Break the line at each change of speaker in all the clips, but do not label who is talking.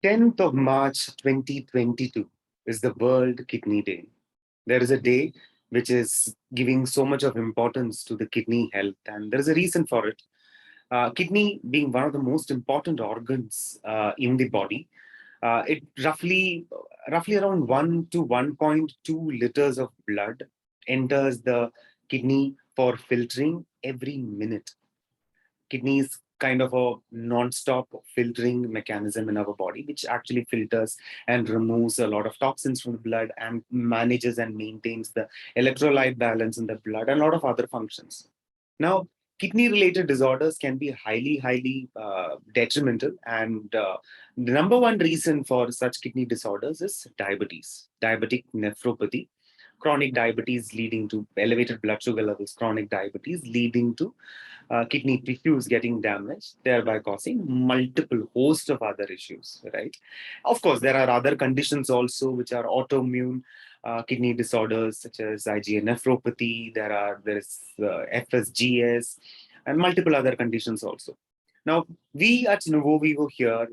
10th of March 2022 is the World Kidney Day. There is a day which is giving so much of importance to the kidney health, and there is a reason for it. Kidney being one of the most important organs in the body, it roughly around 1 to 1.2 liters of blood enters the kidney for filtering every minute. Kidney is kind of a non-stop filtering mechanism in our body, which actually filters and removes a lot of toxins from the blood and manages and maintains the electrolyte balance in the blood and a lot of other functions. Now, kidney-related disorders can be highly detrimental, and the number one reason for such kidney disorders is diabetes, diabetic nephropathy, chronic diabetes leading to elevated blood sugar levels, chronic diabetes leading to kidney tissues getting damaged, thereby causing multiple host of other issues, right? Of course, there are other conditions also which are autoimmune kidney disorders such as IgA nephropathy. There is FSGS and multiple other conditions also. Now, we at NuvoVivo here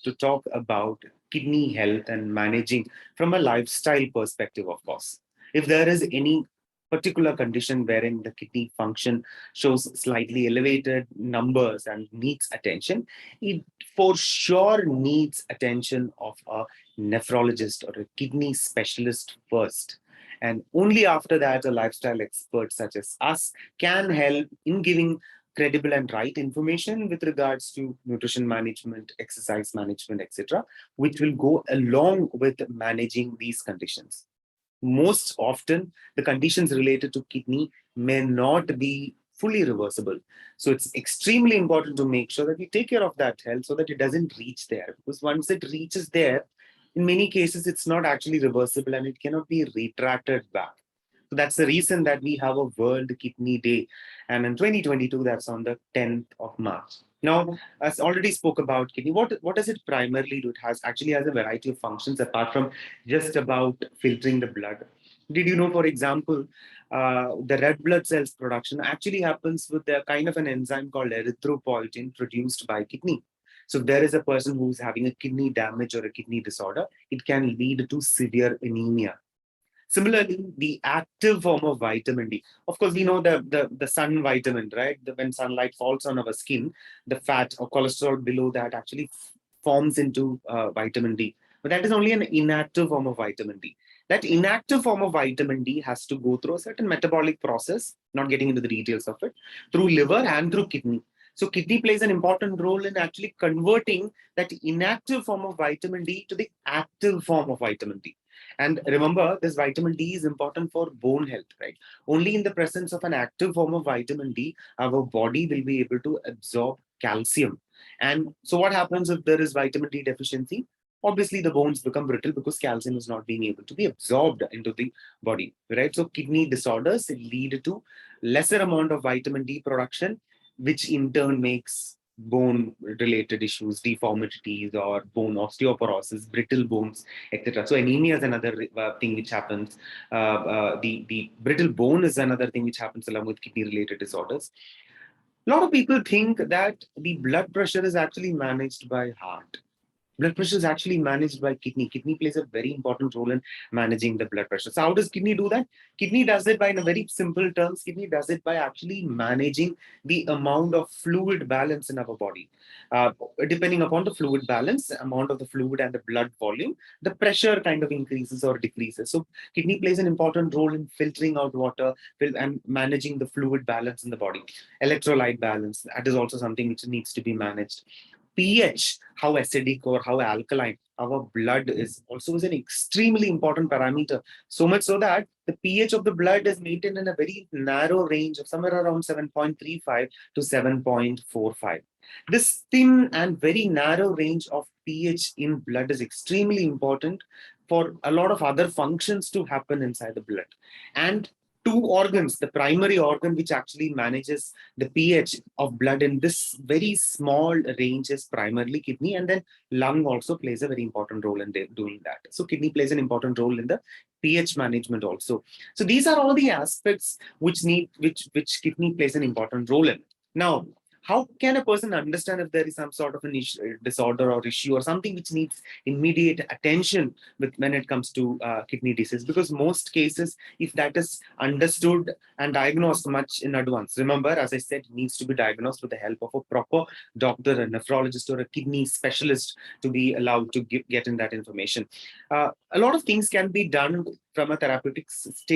to talk about kidney health and managing from a lifestyle perspective, of course. If there is any particular condition wherein the kidney function shows slightly elevated numbers and needs attention, it for sure needs attention of a nephrologist or a kidney specialist first. And only after that, a lifestyle expert such as us can help in giving credible and right information with regards to nutrition management, exercise management, etc., which will go along with managing these conditions. Most often, the conditions related to kidney may not be fully reversible. So it's extremely important to make sure that we take care of that health so that it doesn't reach there. Because once it reaches there, in many cases, it's not actually reversible and it cannot be retracted back. So that's the reason that we have a World Kidney Day. And in 2022, that's on the 10th of March. Now, as already spoke about kidney, what does it primarily do? It actually has a variety of functions apart from just about filtering the blood. Did you know, for example, the red blood cells production actually happens with a kind of an enzyme called erythropoietin produced by kidney. So if there is a person who's having a kidney damage or a kidney disorder, it can lead to severe anemia. Similarly, the active form of vitamin D. Of course, we know the sun vitamin, right? When sunlight falls on our skin, the fat or cholesterol below that actually forms into vitamin D. But that is only an inactive form of vitamin D. That inactive form of vitamin D has to go through a certain metabolic process, not getting into the details of it, through liver and through kidney. So kidney plays an important role in actually converting that inactive form of vitamin D to the active form of vitamin D. And remember, this vitamin D is important for bone health, right? Only in the presence of an active form of vitamin D, our body will be able to absorb calcium. And so what happens if there is vitamin D deficiency? Obviously, the bones become brittle because calcium is not being able to be absorbed into the body, right? So kidney disorders lead to lesser amount of vitamin D production, which in turn makes bone related issues, deformities or bone osteoporosis, brittle bones, etc. So anemia is another thing which happens. The brittle bone is another thing which happens along with kidney related disorders. A lot of people think that the blood pressure is actually managed by heart. Blood pressure is actually managed by kidney. Kidney plays a very important role in managing the blood pressure. So how does kidney do that? Kidney does it by, in a very simple terms, kidney does it by actually managing the amount of fluid balance in our body. Depending upon the fluid balance, amount of the fluid and the blood volume, the pressure kind of increases or decreases. So kidney plays an important role in filtering out water and managing the fluid balance in the body. Electrolyte balance, that is also something which needs to be managed. pH, how acidic or how alkaline our blood is an extremely important parameter. So much so that the pH of the blood is maintained in a very narrow range of somewhere around 7.35 to 7.45. This thin and very narrow range of pH in blood is extremely important for a lot of other functions to happen inside the blood. And two organs, the primary organ which actually manages the pH of blood in this very small range is primarily kidney, and then lung also plays a very important role in doing that. So kidney plays an important role in the pH management also. So these are all the aspects which kidney plays an important role in. Now, how can a person understand if there is some sort of an disorder or issue or something which needs immediate attention when it comes to kidney disease? Because most cases, if that is understood and diagnosed much in advance, remember, as I said, it needs to be diagnosed with the help of a proper doctor, a nephrologist, or a kidney specialist to be allowed to get in that information. A lot of things can be done from a therapeutic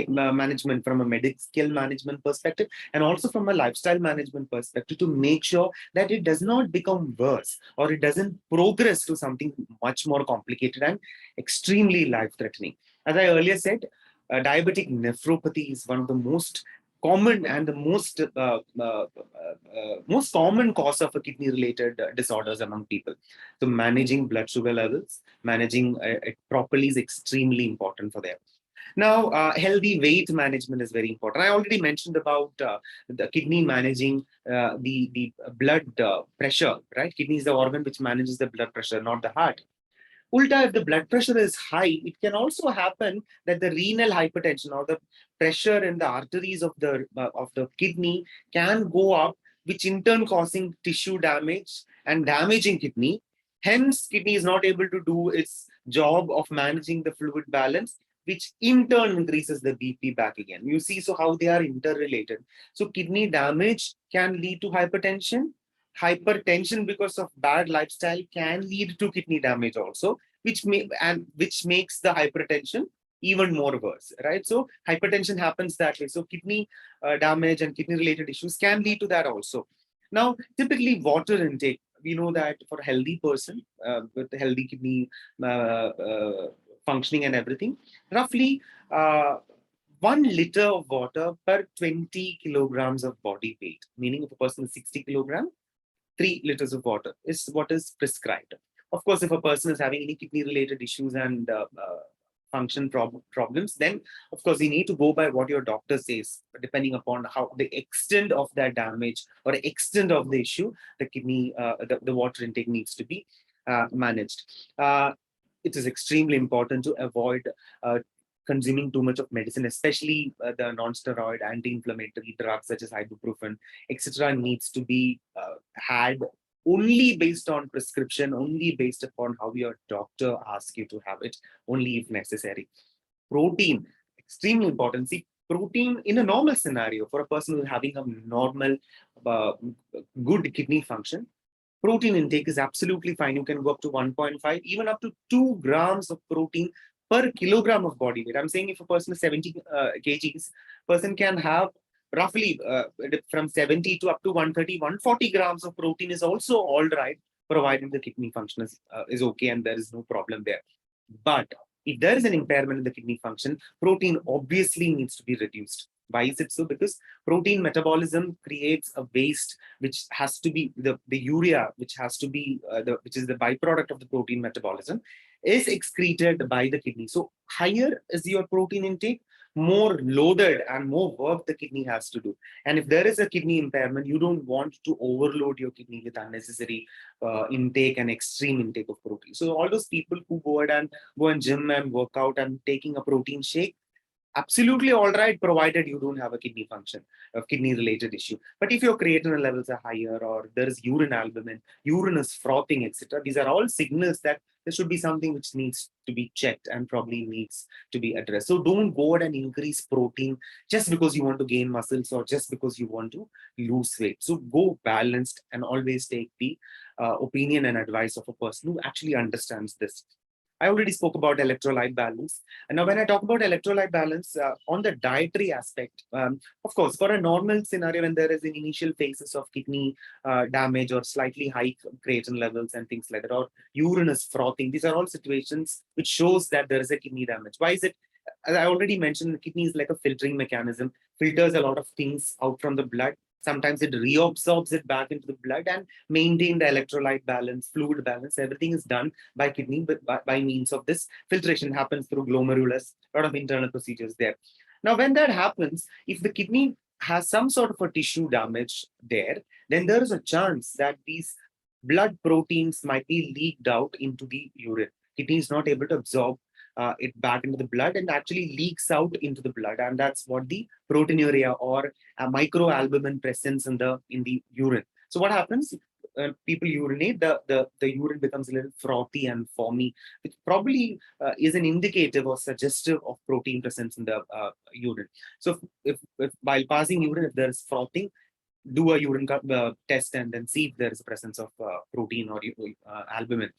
management, from a medical management perspective, and also from a lifestyle management perspective, to make sure that it does not become worse or it doesn't progress to something much more complicated and extremely life-threatening. As I earlier said, diabetic nephropathy is one of the most common and the most common cause of a kidney-related disorders among people. So managing blood sugar levels, managing it properly is extremely important for them. Now, healthy weight management is very important. I already mentioned about the kidney managing the blood pressure, right? Kidney is the organ which manages the blood pressure, not the heart. Ulta, if the blood pressure is high, it can also happen that the renal hypertension or the pressure in the arteries of the kidney can go up, which in turn causing tissue damage and damaging kidney. Hence, kidney is not able to do its job of managing the fluid balance, which in turn increases the BP back again. You see, so how they are interrelated. So kidney damage can lead to hypertension. Hypertension because of bad lifestyle can lead to kidney damage also, which makes the hypertension even more worse, right? So hypertension happens that way. So kidney damage and kidney related issues can lead to that also. Now, typically water intake, we know that for a healthy person with a healthy kidney functioning and everything, roughly 1 liter of water per 20 kilograms of body weight, meaning if a person is 60 kilograms, 3 liters of water is what is prescribed. Of course, if a person is having any kidney related issues and function problems, then of course you need to go by what your doctor says, depending upon how the extent of that damage or extent of the issue, the kidney, the water intake needs to be managed. It is extremely important to avoid consuming too much of medicine, especially the non-steroid anti-inflammatory drugs such as ibuprofen, etc., needs to be had only based on prescription, only based upon how your doctor asks you to have it, only if necessary. Protein, extremely important. See, protein in a normal scenario for a person who's having a normal, uh, good kidney function, protein intake is absolutely fine. You can go up to 1.5, even up to 2 grams of protein per kilogram of body weight. I'm saying if a person is 70 kgs, person can have roughly from 70 to up to 130, 140 grams of protein is also all right, provided the kidney function is okay and there is no problem there. But if there is an impairment in the kidney function, protein obviously needs to be reduced. Why is it so? Because protein metabolism creates a waste which has to be the urea, which has to be which is the byproduct of the protein metabolism, is excreted by the kidney. So higher is your protein intake, more loaded and more work the kidney has to do. And if there is a kidney impairment, you don't want to overload your kidney with unnecessary intake and extreme intake of protein. So all those people who go and gym and work out and taking a protein shake, absolutely all right, provided you don't have a kidney function, a kidney related issue. But if your creatinine levels are higher or there is urine albumin, urine is frothing, etc., these are all signals that there should be something which needs to be checked and probably needs to be addressed. So don't go out and increase protein just because you want to gain muscles or just because you want to lose weight. So go balanced and always take the opinion and advice of a person who actually understands this. I already spoke about electrolyte balance. And now when I talk about electrolyte balance on the dietary aspect, of course, for a normal scenario, when there is an initial phases of kidney damage or slightly high creatine levels and things like that, or urine is frothing, these are all situations which shows that there is a kidney damage. Why is it? As I already mentioned, the kidney is like a filtering mechanism, filters a lot of things out from the blood. Sometimes it reabsorbs it back into the blood and maintain the electrolyte balance, fluid balance. Everything is done by kidney, but by means of this filtration happens through glomerulus, a lot of internal procedures there. Now, when that happens, if the kidney has some sort of a tissue damage there, then there is a chance that these blood proteins might be leaked out into the urine. Kidney is not able to absorb it back into the blood and actually leaks out into the blood, and that's what the proteinuria or a microalbumin presence in the urine. So what happens? People urinate, the urine becomes a little frothy and foamy, which probably is an indicative or suggestive of protein presence in the urine. So if while passing urine, if there is frothing, do a urine test and then see if there is a presence of protein or albumin.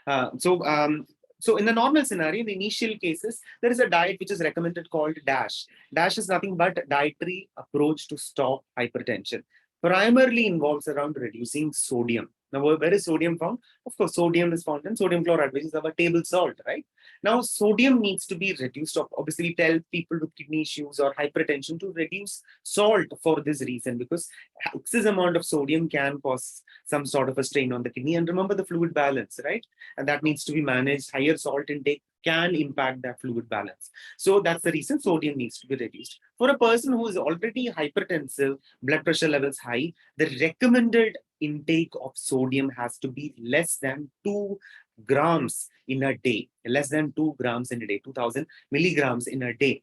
Uh, so, um, so in the normal scenario, in the initial cases, there is a diet which is recommended called DASH. DASH is nothing but dietary approach to stop hypertension. Primarily involves around reducing sodium. Now, where is sodium found? Of course, sodium is found in sodium chloride, which is our table salt, right? Now, sodium needs to be reduced. Obviously, tell people with kidney issues or hypertension to reduce salt for this reason, because excess amount of sodium can cause some sort of a strain on the kidney. And remember the fluid balance, right? And that needs to be managed. Higher salt intake can impact that fluid balance. So that's the reason sodium needs to be reduced. For a person who is already hypertensive, blood pressure levels high, the recommended intake of sodium has to be less than 2 grams in a day, less than 2 grams in a day, 2000 milligrams in a day.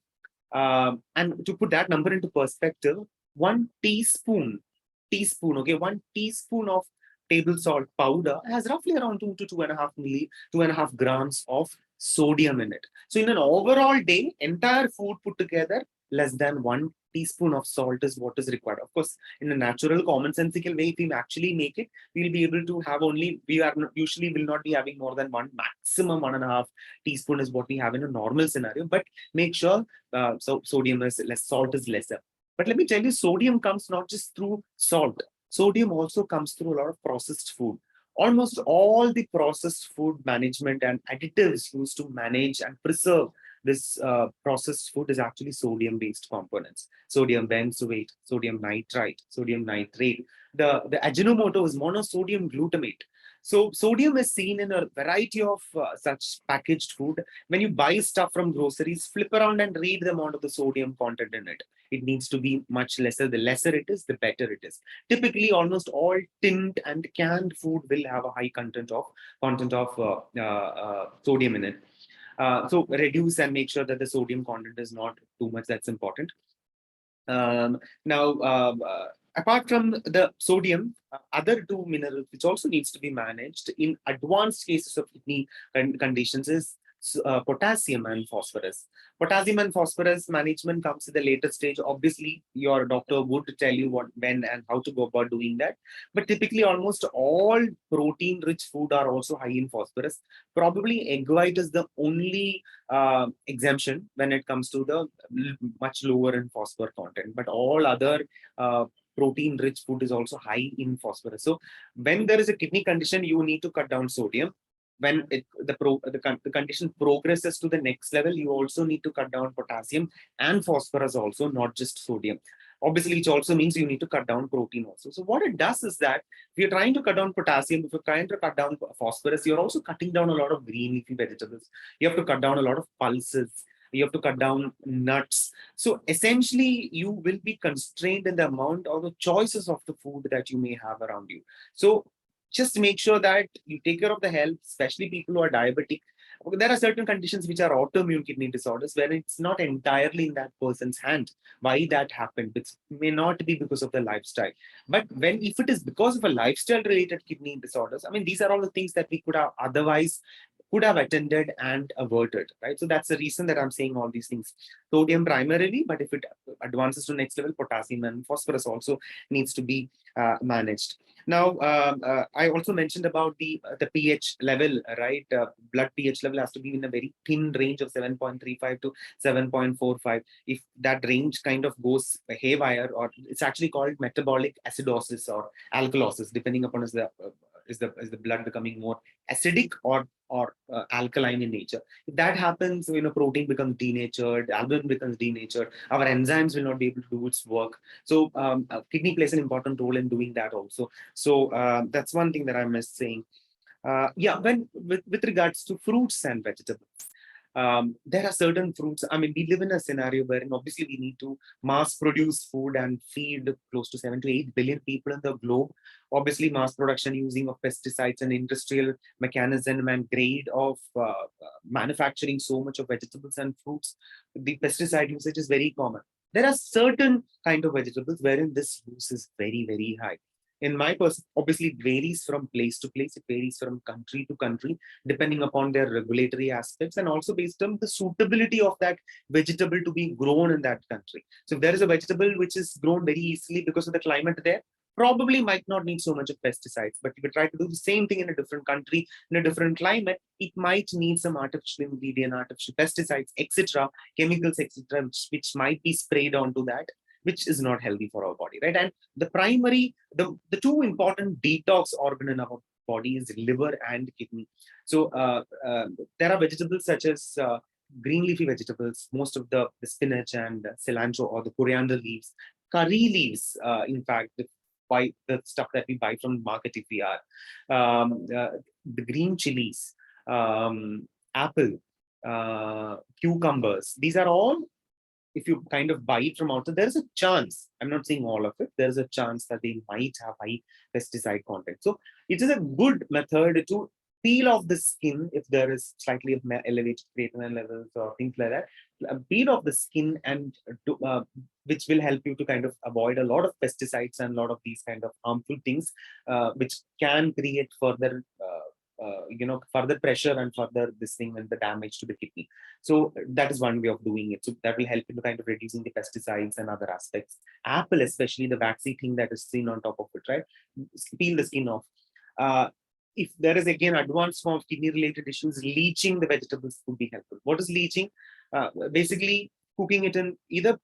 And to put that number into perspective, 1 teaspoon, okay, 1 teaspoon of table salt powder has roughly around 2 to 2.5 grams of sodium in it. So in an overall day, entire food put together, less than 1 teaspoon of salt is what is required. Of course, in a natural, commonsensical way, if we actually make it, we'll be able to have only, we are usually will not be having more than one, maximum 1.5 teaspoon is what we have in a normal scenario. But make sure so sodium is less, salt is lesser. But let me tell you, sodium comes not just through salt. Sodium also comes through a lot of processed food. Almost all the processed food management and additives used to manage and preserve this processed food is actually sodium-based components. Sodium benzoate, sodium nitrite, sodium nitrate. The Ajinomoto is monosodium glutamate. So sodium is seen in a variety of such packaged food. When you buy stuff from groceries, flip around and read the amount of the sodium content in it. It needs to be much lesser. The lesser it is, the better it is. Typically, almost all tinned and canned food will have a high content of sodium in it. So reduce and make sure that the sodium content is not too much. That's important. Now, apart from the sodium, other two minerals which also needs to be managed in advanced cases of kidney conditions is potassium and phosphorus. Potassium and phosphorus management comes at the later stage. Obviously, your doctor would tell you what, when, and how to go about doing that. But typically, almost all protein-rich food are also high in phosphorus. Probably egg white is the only exemption when it comes to the much lower in phosphorus content. But all other protein-rich food is also high in phosphorus. So when there is a kidney condition, you need to cut down sodium. When the condition progresses to the next level, you also need to cut down potassium and phosphorus also, not just sodium. Obviously, which also means you need to cut down protein also. So what it does is that if you're trying to cut down potassium, if you're trying to cut down phosphorus, you're also cutting down a lot of green leafy vegetables. You have to cut down a lot of pulses. You have to cut down nuts. So essentially, you will be constrained in the amount or the choices of the food that you may have around you. So just make sure that you take care of the health, especially people who are diabetic. There are certain conditions which are autoimmune kidney disorders where it's not entirely in that person's hand why that happened. It may not be because of the lifestyle. But if it is because of a lifestyle related kidney disorders, I mean, these are all the things that we could have otherwise could have attended and averted, right? So that's the reason that I'm saying all these things. Sodium primarily, but if it advances to next level, potassium and phosphorus also needs to be managed. Now, I also mentioned about the pH level, right? Blood pH level has to be in a very thin range of 7.35 to 7.45. If that range kind of goes haywire, or it's actually called metabolic acidosis or alkalosis, depending upon is the blood becoming more acidic or alkaline in nature. If that happens, protein becomes denatured, albumin becomes denatured, our enzymes will not be able to do its work. So kidney plays an important role in doing that also. So that's one thing that I must saying. Yeah, with regards to fruits and vegetables, there are certain fruits. I mean, we live in a scenario wherein obviously we need to mass produce food and feed close to 7 to 8 billion people in the globe. Obviously, mass production using of pesticides and industrial mechanism and grade of manufacturing so much of vegetables and fruits, the pesticide usage is very common. There are certain kind of vegetables wherein this use is very, very high. In my person, obviously it varies from place to place, it varies from country to country, depending upon their regulatory aspects and also based on the suitability of that vegetable to be grown in that country. So if there is a vegetable which is grown very easily because of the climate there, probably might not need so much of pesticides. But if you try to do the same thing in a different country, in a different climate, it might need some artificial ingredient, artificial pesticides, etc., chemicals, etc., which might be sprayed onto that, which is not healthy for our body, right? And the two important detox organ in our body is liver and kidney. So there are vegetables such as green leafy vegetables, most of the spinach and cilantro or the coriander leaves, curry leaves, in fact, the stuff that we buy from the market if we are, the green chilies, apple, cucumbers. These are all, if you kind of buy it from outside, there is a chance, I'm not saying all of it, there is a chance that they might have high pesticide content. So it is a good method to peel off the skin if there is slightly of elevated creatinine levels or things like that. Peel off the skin and which will help you to kind of avoid a lot of pesticides and a lot of these kind of harmful things, which can create further further pressure and further this thing and the damage to the kidney. So that is one way of doing it. So that will help in kind of reducing the pesticides and other aspects. Apple, especially the waxy thing that is seen on top of it, right? Peel the skin off. If there is again advanced form of kidney related issues, leaching the vegetables could be helpful. What is leaching? Basically cooking it in either,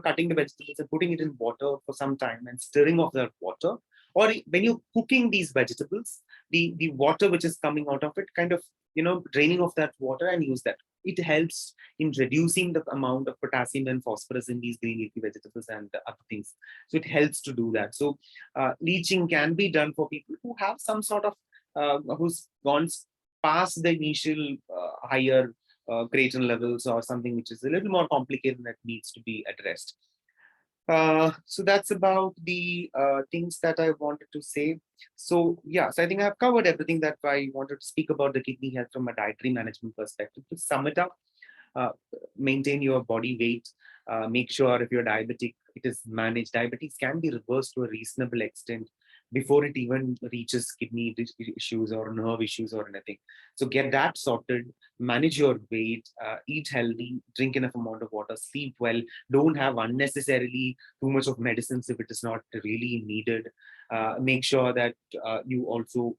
cutting the vegetables and putting it in water for some time and stirring off that water. Or when you're cooking these vegetables, the water which is coming out of it, kind of, draining off that water and use that. It helps in reducing the amount of potassium and phosphorus in these green leafy vegetables and other things. So it helps to do that. So leaching can be done for people who have some sort of, who's gone past the initial higher creatine levels or something which is a little more complicated that needs to be addressed. So that's about the things that I wanted to say. So yeah, so I think I've covered everything that I wanted to speak about the kidney health from a dietary management perspective. To sum it up, maintain your body weight, make sure if you're diabetic, it is managed. Diabetes can be reversed to a reasonable extent before it even reaches kidney issues or nerve issues or anything. So get that sorted, manage your weight, eat healthy, drink enough amount of water, sleep well, don't have unnecessarily too much of medicines if it is not really needed. Make sure that you also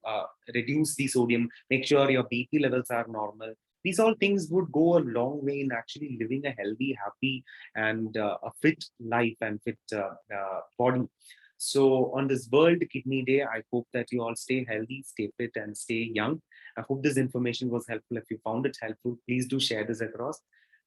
reduce the sodium, make sure your BP levels are normal. These all things would go a long way in actually living a healthy, happy, and a fit life and fit body. So on this World Kidney Day, I hope that you all stay healthy, stay fit, and stay young. I hope this information was helpful. If you found it helpful, please do share this across.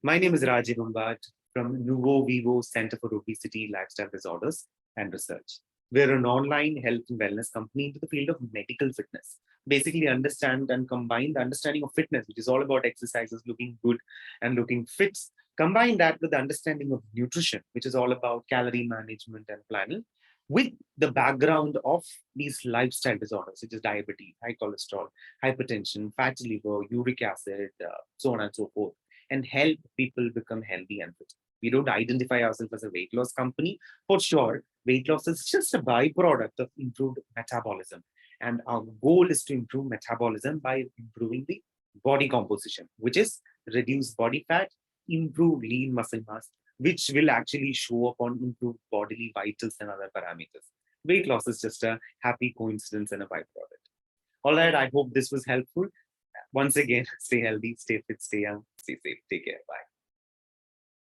My name is Rajiv Ambat from NuvoVivo Center for Obesity, Lifestyle Disorders and Research. We're an online health and wellness company into the field of medical fitness. Basically, understand and combine the understanding of fitness, which is all about exercises, looking good and looking fit. Combine that with the understanding of nutrition, which is all about calorie management and planning, with the background of these lifestyle disorders, such as diabetes, high cholesterol, hypertension, fatty liver, uric acid, so on and so forth, and help people become healthy and fit. We don't identify ourselves as a weight loss company. For sure, weight loss is just a byproduct of improved metabolism. And our goal is to improve metabolism by improving the body composition, which is reduce body fat, improve lean muscle mass, which will actually show up on improved bodily vitals and other parameters. Weight loss is just a happy coincidence and a byproduct. All right, I hope this was helpful. Once again, stay healthy, stay fit, stay young, stay safe. Take care.